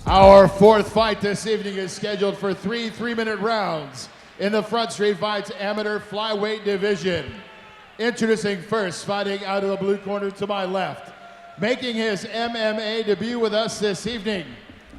Our fourth fight this evening is scheduled for three 3-minute rounds in the Front Street Fights Amateur Flyweight Division. Introducing first, fighting out of the blue corner to my left, making his MMA debut with us this evening,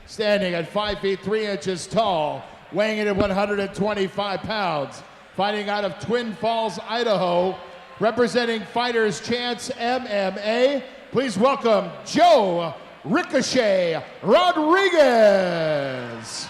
standing at 5 feet 3 inches tall, weighing in at 125 pounds, fighting out of Twin Falls, Idaho, representing Fighters Chance MMA. Please welcome Joe Ricochet Rodriguez.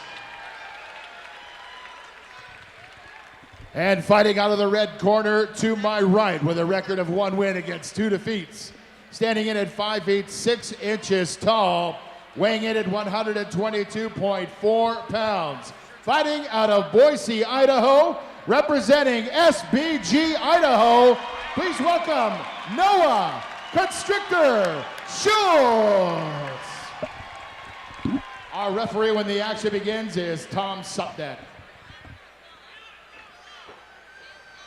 And fighting out of the red corner to my right with a record of 1 win against 2 defeats, standing in at 5 feet 6 inches tall, weighing in at 122.4 pounds, fighting out of Boise, Idaho, representing SBG Idaho. Please welcome Noah Constrictor Shultz. Our referee when the action begins is Tom Supnet.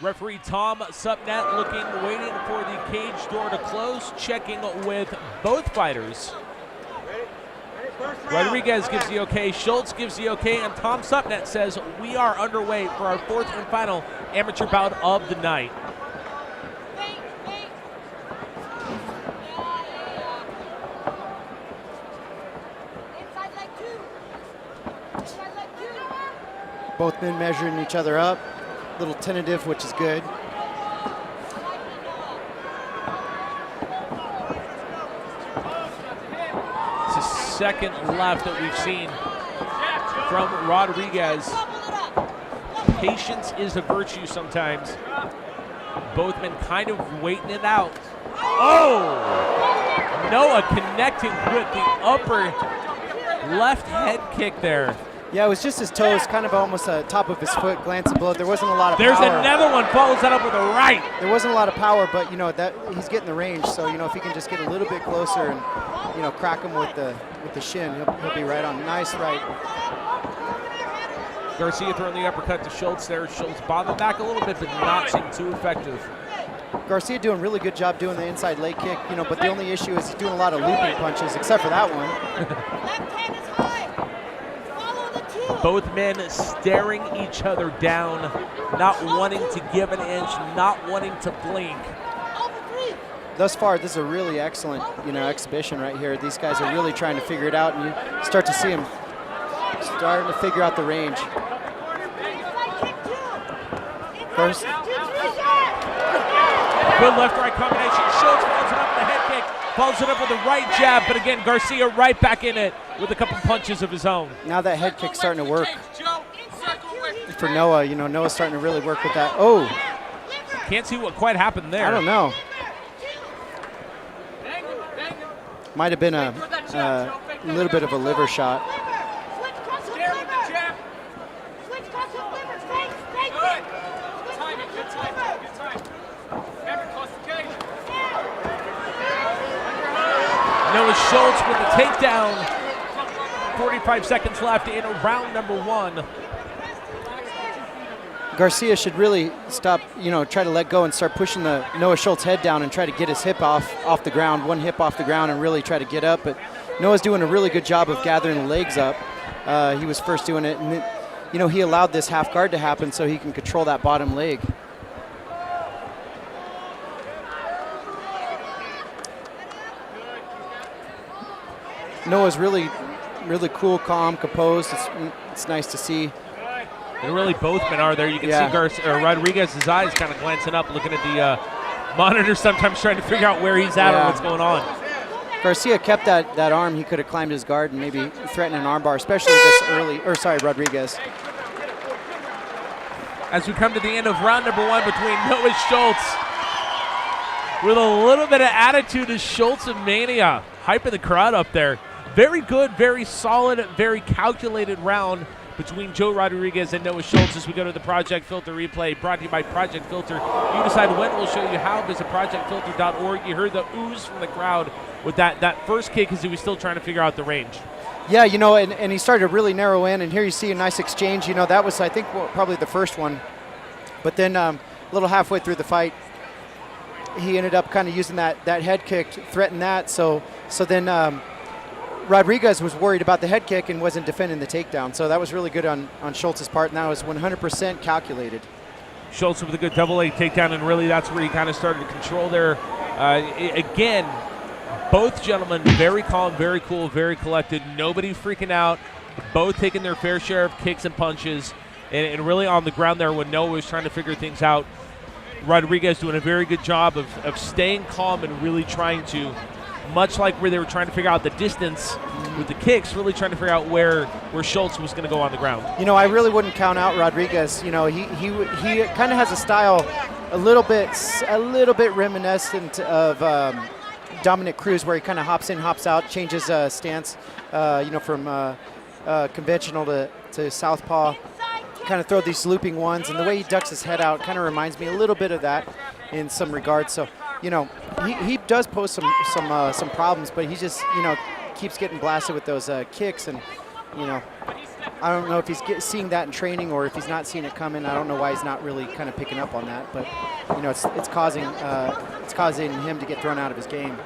Referee Tom Supnet waiting for the cage door to close, checking with both fighters. Rodriguez gives the okay, Shultz gives the okay, and Tom Supnet says we are underway for our fourth and final amateur bout of the night. Both men measuring each other up. A little tentative, which is good. It's the second left that we've seen from Rodriguez. Patience is a virtue sometimes. Both men kind of waiting it out. Oh! Noah connecting with the upper left head kick there. Yeah, it was just his toes, kind of almost top of his foot, glancing below. There wasn't a lot of power. There's another one, follows that up with a right. There wasn't a lot of power, but you know that he's getting the range. So you know if he can just get a little bit closer and you know crack him with the shin, he'll be right on. Nice right. Garcia throwing the uppercut to Shultz there. Shultz bobbing back a little bit, but not seeming too effective. Garcia doing a really good job doing the inside leg kick, you know, but the only issue is he's doing a lot of looping punches, except for that one. Both men staring each other down, not wanting to give an inch, not wanting to blink. Thus far, this is a really excellent, you know, exhibition right here. These guys are really trying to figure it out, and you start to see them starting to figure out the range. First. Good left-right combination. Shultz follows it up with a head kick, follows it up with a right jab, but again, Garcia right back in it with a couple punches of his own. Now that head kick's starting to work for Noah. You know, Noah's starting to really work with that. Oh! Can't see what quite happened there. I don't know. Might have been a little bit of a liver shot. Noah Shultz with the takedown. 45 seconds left in round number 1. Garcia should really stop, you know, try to let go and start pushing the Noah Shultz head down and try to get his hip off the ground, one hip off the ground, and really try to get up. But Noah's doing a really good job of gathering the legs up. He was first doing it, and you know, he allowed this half guard to happen so he can control that bottom leg. Noah's really cool, calm, composed. It's nice to see. And really both men are there. You can see Rodriguez's eyes kind of glancing up, looking at the monitor, sometimes trying to figure out where he's at or what's going on. Garcia kept that arm. He could have climbed his guard and maybe threatened an armbar, especially this early, Rodriguez. As we come to the end of round number 1 between Noah Shultz with a little bit of attitude is Shultz and Mania, hyping the crowd up there. Very good, very solid, very calculated round between Joe Rodriguez and Noah Shultz as we go to the Project Filter replay, brought to you by Project Filter. You decide when, we'll show you how. Visit projectfilter.org. You heard the ooze from the crowd with that first kick as he was still trying to figure out the range. Yeah, you know, and he started to really narrow in, and here you see a nice exchange. You know, that was, I think, probably the first one. But then a little halfway through the fight, he ended up kind of using that head kick to threaten that. So then Rodriguez was worried about the head kick and wasn't defending the takedown. So that was really good on Shultz's part, and that was 100% calculated. Shultz with a good double leg takedown, and really that's where he kind of started to control there. Again, both gentlemen very calm, very cool, very collected. Nobody freaking out. Both taking their fair share of kicks and punches, and really on the ground there when Noah was trying to figure things out. Rodriguez doing a very good job of staying calm and really trying to, much like where they were trying to figure out the distance with the kicks, really trying to figure out where Shultz was going to go on the ground. You know, I really wouldn't count out Rodriguez. You know, he kind of has a style a little bit reminiscent of Dominic Cruz, where he kind of hops in, hops out, changes stance. You know, from conventional to southpaw. Kind of throw these looping ones, and the way he ducks his head out kind of reminds me a little bit of that in some regards. So, you know, he does pose some problems, but he just, you know, keeps getting blasted with those kicks, and, you know, I don't know if he's seeing that in training or if he's not seeing it coming. I don't know why he's not really kind of picking up on that, but, you know, it's causing him to get thrown out of his game.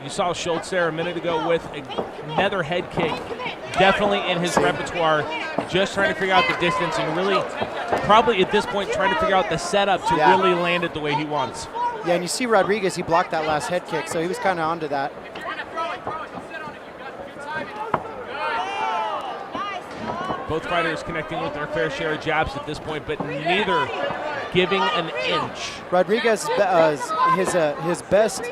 You saw Shultz there a minute ago with another head kick, definitely in his repertoire, just trying to figure out the distance and really probably at this point trying to figure out the setup to really land it the way he wants. Yeah, and you see Rodriguez, he blocked that last head kick, so he was kind of onto that. Both fighters connecting with their fair share of jabs at this point, but neither giving an inch. Rodriguez, his best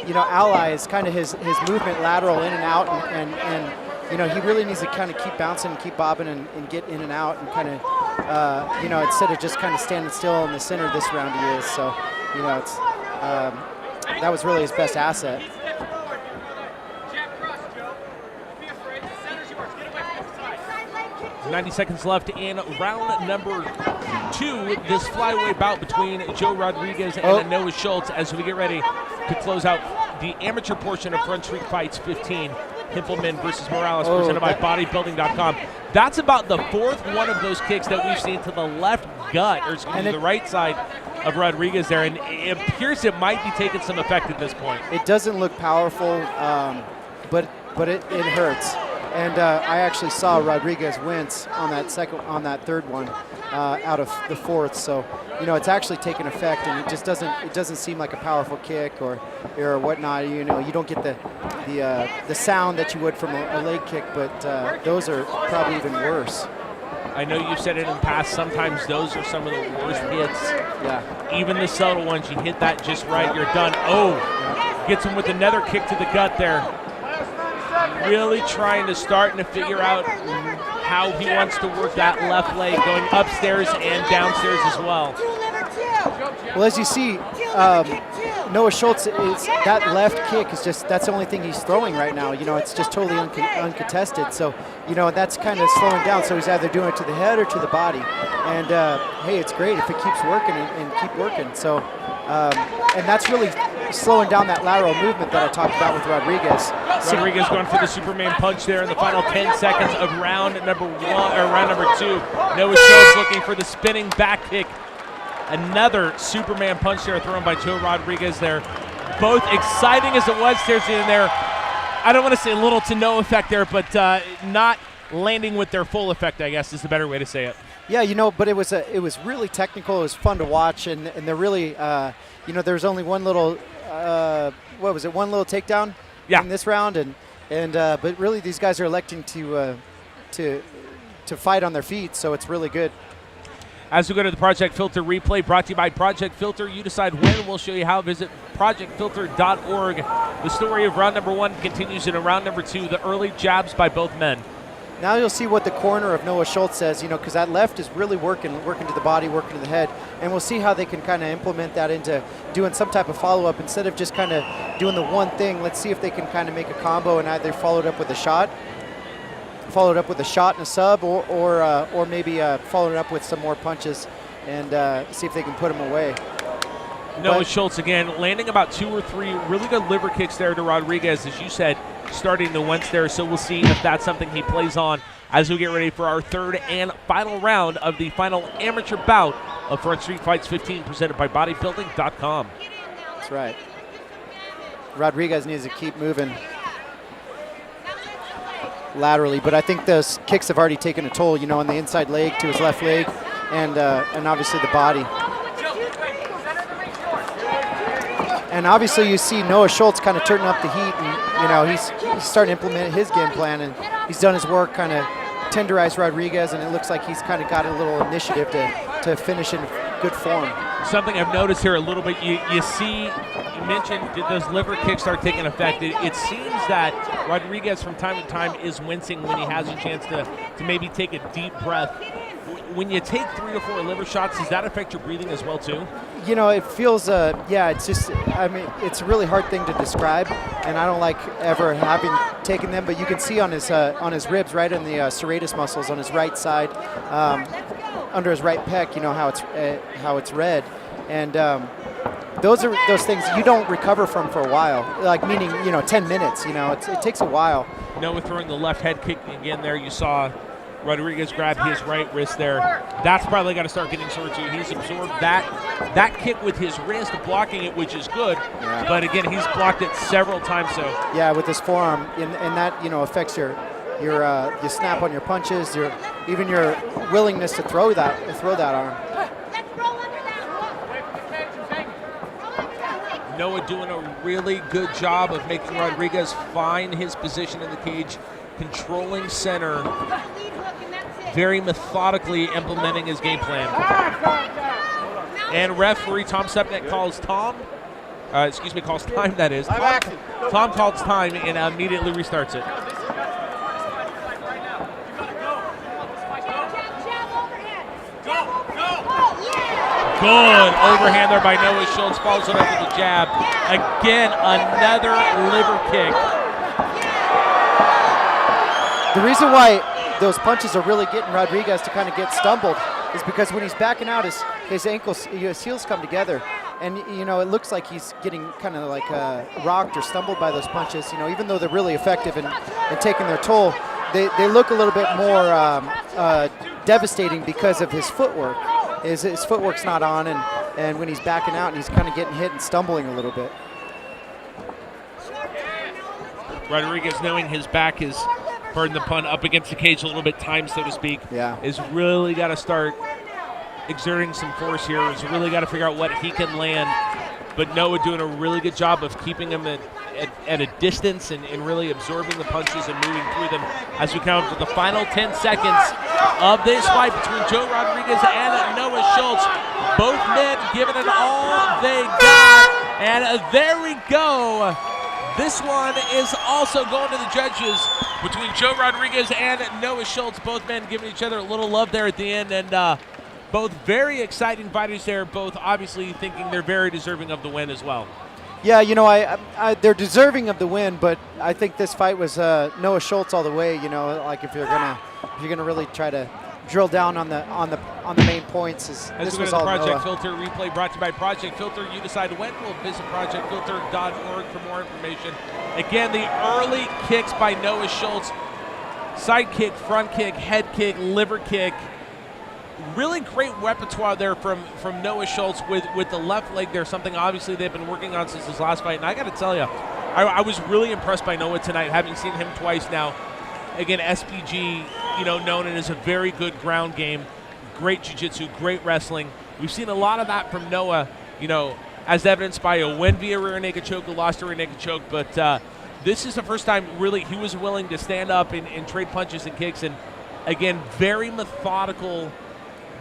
you know, ally is kind of his movement lateral in and out, and you know, he really needs to kind of keep bouncing, keep bobbing, and get in and out, and kind of you know, instead of just kind of standing still in the center of this round he is. So, you know, it's that was really his best asset. 90 seconds left in round number 2, this flyweight bout between Joe Rodriguez and Noah Shultz, as we get ready to close out the amateur portion of Front Street Fights 15. Himpelman versus Morales, presented by bodybuilding.com. That's about the 4th one of those kicks that we've seen to the left gut, or excuse me, the right side of Rodriguez there, and it appears it might be taking some effect at this point. It doesn't look powerful, but it hurts. And I actually saw Rodriguez wince on that third one out of the 4th. So, you know, it's actually taking effect, and it doesn't seem like a powerful kick or whatnot. You know, you don't get the sound that you would from a leg kick, but those are probably even worse. I know you've said it in the past, sometimes those are some of the worst hits. Yeah. Even the subtle ones, you hit that just right, you're done. Gets him with another kick to the gut there. Really trying to start and to figure out how he wants to work that left leg, going upstairs and downstairs as well. Well, as you see, Noah Shultz, that left kick is that's the only thing he's throwing right now. You know, it's just totally uncontested. So, you know, that's kind of slowing down. So he's either doing it to the head or to the body. And, hey, it's great if it keeps working and keep working. So, and that's really slowing down that lateral movement that I talked about with Rodriguez. Rodriguez going for the Superman punch there in the final 10 seconds of round number 2. Noah Shultz looking for the spinning back kick. Another Superman punch there thrown by Joe Rodriguez there. Both exciting as it was towards the end there. I don't want to say little to no effect there, but not landing with their full effect, I guess, is the better way to say it. Yeah, you know, but it was really technical. It was fun to watch, and they're really, you know, there was only one little, one little takedown in this round, and but really these guys are electing to fight on their feet, so it's really good. As we go to the Project Filter replay, brought to you by Project Filter. You decide when, we'll show you how. Visit projectfilter.org. The story of round number 1 continues in round number 2, the early jabs by both men. Now you'll see what the corner of Noah Shultz says, you know, because that left is really working to the body, working to the head. And we'll see how they can kind of implement that into doing some type of follow-up. Instead of just kind of doing the one thing, let's see if they can kind of make a combo and either follow it up with a shot and a sub, or maybe follow it up with some more punches and see if they can put him away. Noah Shultz again landing about 2 or 3 really good liver kicks there to Rodriguez, as you said, starting the once there. So we'll see if that's something he plays on as we get ready for our 3rd and final round of the final amateur bout of Front Street Fights 15, presented by bodybuilding.com. That's right. Rodriguez needs to keep moving laterally, but I think those kicks have already taken a toll, you know, on the inside leg to his left leg, and obviously the body. And obviously you see Noah Shultz kind of turning up the heat, and you know he's starting to implement his game plan, and he's done his work, kind of tenderized Rodriguez, and it looks like he's kind of got a little initiative to finish in good form. Something I've noticed here a little bit, you see, you mentioned did those liver kicks start taking effect. It seems that Rodriguez from time to time is wincing when he has a chance to maybe take a deep breath. When you take 3 or 4 liver shots, does that affect your breathing as well too? You know, it feels, yeah, it's just, I mean, it's a really hard thing to describe, and I don't like ever having taken them, but you can see on his ribs, right in the serratus muscles on his right side, under his right pec, you know, how it's red. And those are those things you don't recover from for a while, like meaning, you know, 10 minutes, you know, it takes a while. Noah throwing the left head kick again there. You saw Rodriguez grab his right wrist there. That's probably got to start getting sore too. He's absorbed that kick with his wrist, blocking it, which is good. Yeah. But again, he's blocked it several times. So yeah, with his forearm, and that, you know, affects your snap on your punches, even your willingness to throw that arm. Noah doing a really good job of making Rodriguez find his position in the cage, controlling center, very methodically implementing his game plan. And referee Tom Sepnek calls time, that is. Tom calls time and immediately restarts it. Good overhand there by Noah Shultz, follows it up with a jab. Again, another liver kick. The reason why those punches are really getting Rodriguez to kind of get stumbled is because when he's backing out, his ankles, his heels come together, and you know it looks like he's getting kind of like rocked or stumbled by those punches. You know, even though they're really effective and taking their toll, they look a little bit more devastating because of his footwork. His footwork's not on, and when he's backing out, and he's kind of getting hit and stumbling a little bit. Rodriguez, knowing his back is, pardon the pun, up against the cage a little bit timed, so to speak, is really got to start exerting some force here. Has really got to figure out what he can land. But Noah doing a really good job of keeping him at a distance and really absorbing the punches and moving through them as we come to the final 10 seconds of this fight between Joe Rodriguez and Noah Shultz. Both men giving it all they got. And there we go. This one is also going to the judges between Joe Rodriguez and Noah Shultz. Both men giving each other a little love there at the end, and both very exciting fighters there, both obviously thinking they're very deserving of the win as well. Yeah, you know, they're deserving of the win, but I think this fight was Noah Shultz all the way. You know, like if you're gonna really try to drill down on the main points, this was all Project Noah. Filter replay brought to you by Project Filter. You decide when. We'll visit projectfilter.org for more information. Again, the early kicks by Noah Shultz: side kick, front kick, head kick, liver kick. Really great repertoire there from Noah Shultz with the left leg there, something obviously they've been working on since his last fight. And I got to tell you, I was really impressed by Noah tonight, having seen him twice now. Again, SPG, you know, known as a very good ground game, great jiu-jitsu, great wrestling. We've seen a lot of that from Noah, you know, as evidenced by a win via rear naked choke, a loss to rear naked choke. But this is the first time really he was willing to stand up and trade punches and kicks. And again, very methodical,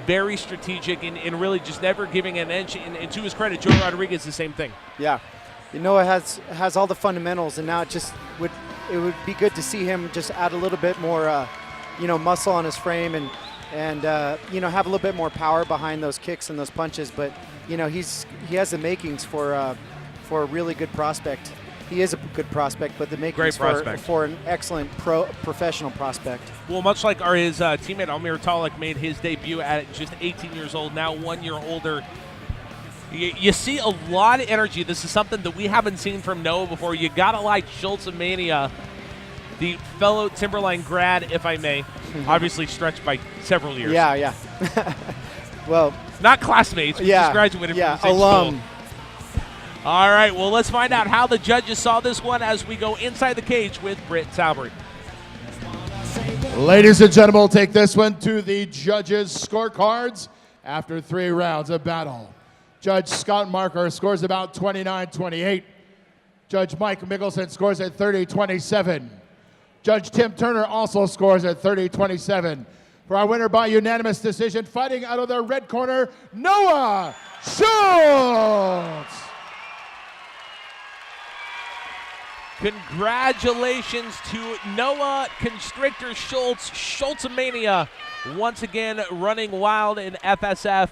very strategic, and really just never giving an inch. And to his credit, Joe Rodriguez, the same thing. Yeah, Noah has all the fundamentals, and now it would be good to see him just add a little bit more, you know, muscle on his frame and you know, have a little bit more power behind those kicks and those punches. But you know, he has the makings for a really good prospect. He is a good prospect, but the makings for an excellent professional prospect. Well, much like his teammate Amir Talik made his debut at just 18 years old, now 1 year older. You see a lot of energy. This is something that we haven't seen from Noah before. You gotta like Shultz of Mania, the fellow Timberline grad, if I may, obviously stretched by several years. Yeah. Well, not classmates, we just graduated from the same alum. school. All right, well, let's find out how the judges saw this one as we go inside the cage with Britt Talbert. Ladies and gentlemen, we'll take this one to the judges' scorecards after 3 rounds of battle. Judge Scott Marker scores about 29-28. Judge Mike Mickelson scores at 30-27. Judge Tim Turner also scores at 30-27. For our winner by unanimous decision, fighting out of the red corner, Noah Shultz. Congratulations to Noah Constrictor Shultz. Schultzmania once again running wild in FSF.